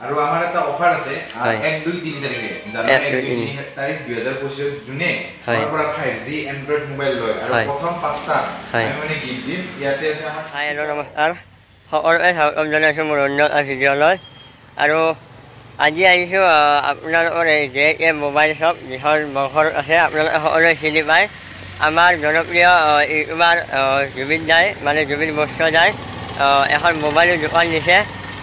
আৰু আমাৰ এটা অফাৰ আছে 1 2 3 তাৰিখে জানুৱাৰী 1 2 3 তাৰিখ 2025 জুনে আমাৰ পৰা 5G এন্ড্ৰইড মোবাইল লয় আৰু প্ৰথম 5টা আমি মানে গিফট দিম ইয়াতে আছে আমাৰ হেল্ল' নমস্কাৰ সকলোকে স্বাগতম জনাইছোঁ মোৰ অন্য ভিডিঅ'লৈ আৰু আজি আহিছোঁ আপোনালোকৰ এই JK মোবাইল শ্বপ যিখন বংশৰ আছে আপোনালোকে সকলোৱে চিনি পায় আমাৰ জনপ্ৰিয় ইউটিউবাৰ জুবিন দাই মানে জুবিন বস্ত্ৰদাই এখন মোবাইলৰ দোকান দিছে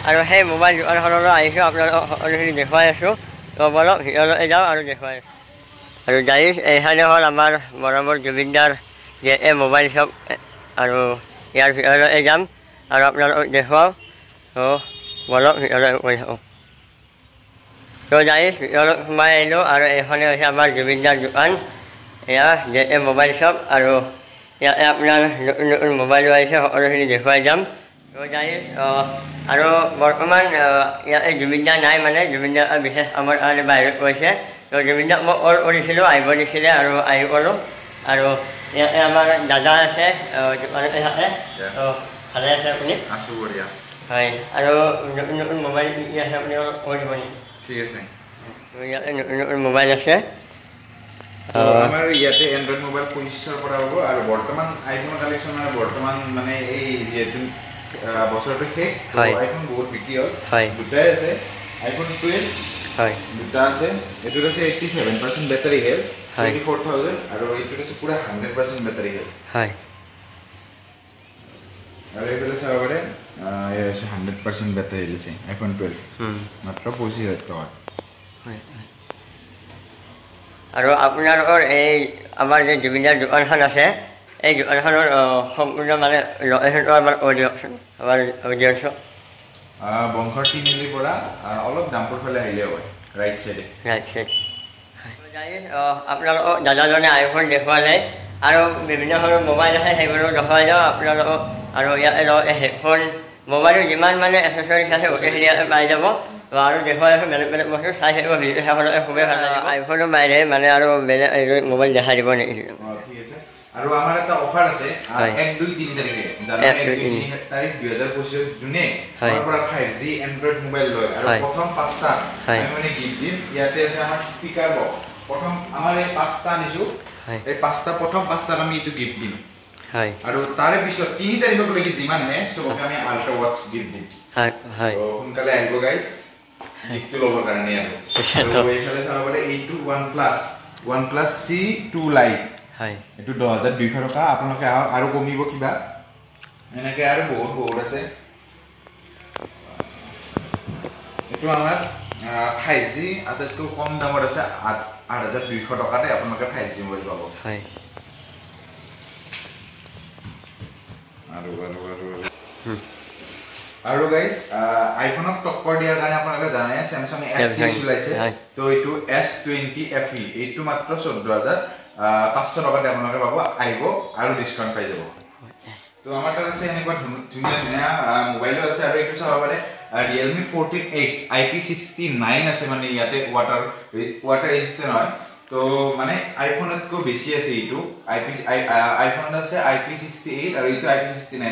আৰু সেই মোবাইল দোকানখনলৈ আহিছোঁ আপোনালোকক সকলোখিনি দেখুৱাই আছোঁ তো বলক ভিডিঅ'লৈ যাওঁ আৰু দেখুৱাই আছোঁ আৰু গাইজ এইখানে হ'ল আমাৰ মৰমৰ জুবিন দাৰ JK মোবাইল শ্বপ আৰু ইয়াৰ ভিতৰলৈ যাম আৰু আপোনালোকক দেখুৱাওঁ তো বলক ভিতৰলৈ গৈ থাকোঁ তো গাইজ ভিতৰত সোমাই আহিলোঁ আৰু এইখনে হৈছে আমাৰ জুবিন দাৰ দোকান এয়া JK মোবাইল শ্বপ আৰু ইয়াতে আপোনাৰ নতুন নতুন মোবাইলো আহিছে সকলোখিনি দেখুৱাই যাম তো গাইজ আৰু বৰ্তমান ইয়াতে জুবিন দা নাই মানে জুবিন দা বিশেষ আমাৰ কাৰণে বাহিৰত গৈছে তো জুবিন দাক মই কল কৰিছিলোঁ আহিব দিছিলে আৰু আহি গ'লোঁ আৰু ইয়াতে আমাৰ দাদা আছে দোকানতে থাকে তো ভালে আছে আপুনি আছোঁ বঢ়িয়া হয় আৰু নতুন নতুন মোবাইল কি আছে আপুনি কৈ দিব নেকি ঠিক আছে ইয়াতে নতুন নতুন মোবাইল আছে আমাৰ ইয়াতে এন্ড্ৰইড মোবাইল 25ৰ পৰা হ'ব আৰু বৰ্তমান আইফোন কালেকশ্যন মানে বৰ্তমান মানে এই যেহেতু বছৰটো শেষ আইফোন বহুত বিক্ৰী হ'ল দুটাই আছে আইফোন 12 হয় দুটা আছে এইটোত আছে 87% বেটাৰী হেল্থ 24000 আৰু এইটোত আছে পুৰা 100% বেটাৰী হেল্থ হয় আৰু এইফালে চাব পাৰে 100% বেটাৰী আছে আইফোন 12 মাত্ৰ 25000 টকা হয় আৰু আপোনালোকৰ এই আমাৰ যে জুবিন দাৰ দোকানখন আছে এই দোকানখনৰ সম্পূৰ্ণ মানে লোকেশ্যনটো আমাৰ কৈ দিয়কচোন আমাৰ অডিয়েঞ্চক বংশৰ তিনিআলিৰ পৰা অলপ দামপুৰ ফালে আহিলে হয় ৰাইট চাইড আপোনালোকক দাদাজনে আইফোন দেখুৱালে আৰু বিভিন্ন ধৰণৰ মোবাইল আছে সেইবোৰো দেখুৱাই যাওঁ আপোনালোকক আৰু ইয়াতে হেডফোন মোবাইলৰ যিমান মানে এচেচৰিজ আছে গোটেইখিনি ইয়াতে পাই যাব আৰু দেখুৱাই আছোঁ বেলেগ বেলেগ বস্তু চাই থাকিব ভিডিঅ' চাবলৈ খুবেই ভাল লাগে আইফোনৰ বাহিৰে মানে আৰু বেলেগ মোবাইল দেখাই দিব নেকি ঠিক আছে আৰু আমাৰ এটা অফাৰ আছে 1 2 3 তাৰিখে জানুৱাৰী 1 2 3 তাৰিখ 2025 জুনে আমাৰ পৰা 5G এন্ড্ৰইড মোবাইল লয় আৰু প্ৰথম 5টা আমি মানে গিফট দিম ইয়াতে আছে আমাৰ স্পিকাৰ বক্স প্ৰথম আমাৰ এই 5টা আনিছোঁ এই 5টা প্ৰথম 5টা আমি এইটো গিফট দিম হয় আৰু তাৰে পিছত 3 তাৰিখলৈকে যিমান আহে সবকে আমি আল্ট্ৰা ওয়াচ গিফট দিম হয় হয় তো সোনকালে আহিব গাইজ গিফট ল'বৰ কাৰণে আৰু এইফালে চাব পাৰে এইটো OnePlus C2 Lite হয় এইটো 10200 টকা আপোনালোকে আৰু কমিব কিবা এনেকৈ আৰু বহুত আছে এইটো আমাৰ 5G আটাইতকৈ কম দামত আছে 8200 টকাতে আপোনালোকে 5G মোবাইল পাব হয় আৰু গাইজ আইফোনক টক্কৰ দিয়াৰ কাৰণে আপোনালোকে জানে স্যামসাং S6 ওলাইছে তো এইটো S20 FE এইটো মাত্ৰ 14500 টকাতে আপোনালোকে পাব আহিব আৰু ডিসকাউন্ট পাই যাব তো আমাৰ তাত আছে এনেকুৱা ধুনীয়া ধুনীয়া মোবাইলো আছে আৰু এইটো চাব পাৰে Realme 14X IP69 আছে মানে ইয়াতে ওয়াটাৰ ৰেজিস্ট্যান্ট হয় তো মানে আইফোনতকৈ বেছি আছে এইটো আইফোন আছে IP68 আৰু এইটো IP69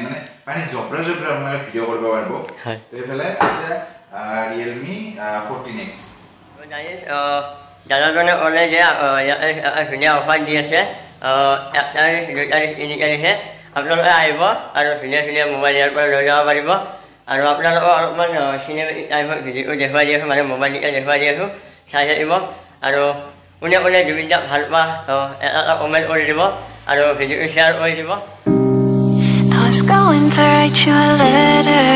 মানে জবৰা আপোনালোকে ভিডিঅ' কৰিব পাৰিব তো এইফালে আছে Realme 14X দাদাজনে ক'লে যে ধুনীয়া অফাৰ দি আছে 1 তাৰিখ 2 তাৰিখ 3 তাৰিখে আপোনালোকে আহিব আৰু ধুনীয়া ধুনীয়া মোবাইল ইয়াৰ পৰা লৈ যাব পাৰিব আৰু আপোনালোকক অলপমান চিনেমেটিক টাইপৰ ভিডিঅ' দেখুৱাই দি আছোঁ মানে মোবাইল দেখুৱাই দি আছোঁ চাই থাকিব আৰু কোনে কোনে জুবিন দাক ভাল পা এটা কমেণ্ট কৰি দিব আৰু ভিডিঅ'টো শ্বেয়াৰ কৰি দিব I was going to write you a letter.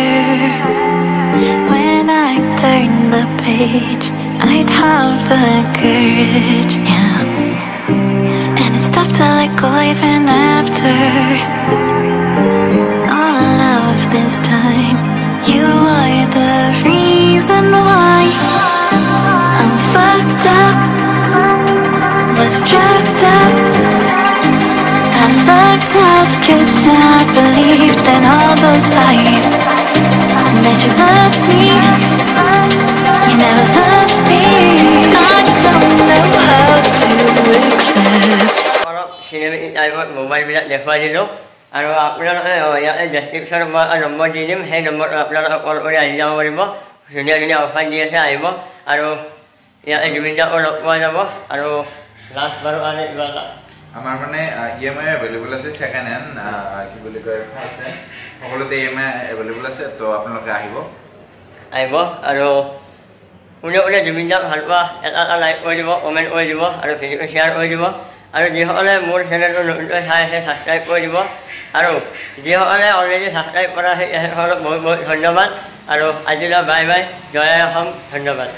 When I turned the page, I'd have the courage, yeah. And it's tough to let go even after all of this time. You are the reason why I'm fucked up, was drugged up. I looked out 'cause I believed in all those lies, that you loved me, you never loved me. I don't know how to accept. Cinematic টাইপত মোবাইলবিলাক দেখুৱাই দিলোঁ আৰু আপোনালোকে ইয়াতে ডেছক্ৰিপশ্যনত মই number দি দিম সেই নম্বৰটো আপোনালোকে কল কৰি আহি যাব পাৰিব ধুনীয়া ধুনীয়া অফাৰ দি আছে আহিব আৰু ইয়াতে জুবিন দাকো লগ পোৱা যাব আৰু লাষ্ট বাৰু আৰু কিবা আমাৰ মানে EMI এভেইলেবল আছে সেকেন্ড হ্যান্ড কি বুলি কয় ফাৰ্স্ট হ্যান্ড সকলোতে EMI এভেইলেবল আছে তো আপোনালোকে আহিব আৰু কোনে জুবিন দাক ভাল পোৱা এটা লাইক কৰি দিব কমেণ্ট কৰি দিব আৰু ভিডিঅ'টো শ্বেয়াৰ কৰি দিব আৰু যিসকলে মোৰ চেনেলটো নতুনকৈ চাই আছে ছাবস্ক্ৰাইব কৰি দিব আৰু যিসকলে অলৰেডি ছাবস্ক্ৰাইব কৰা সেই বহুত বহুত ধন্যবাদ আৰু আজিলৈ বাই বাই জয় অসম ধন্যবাদ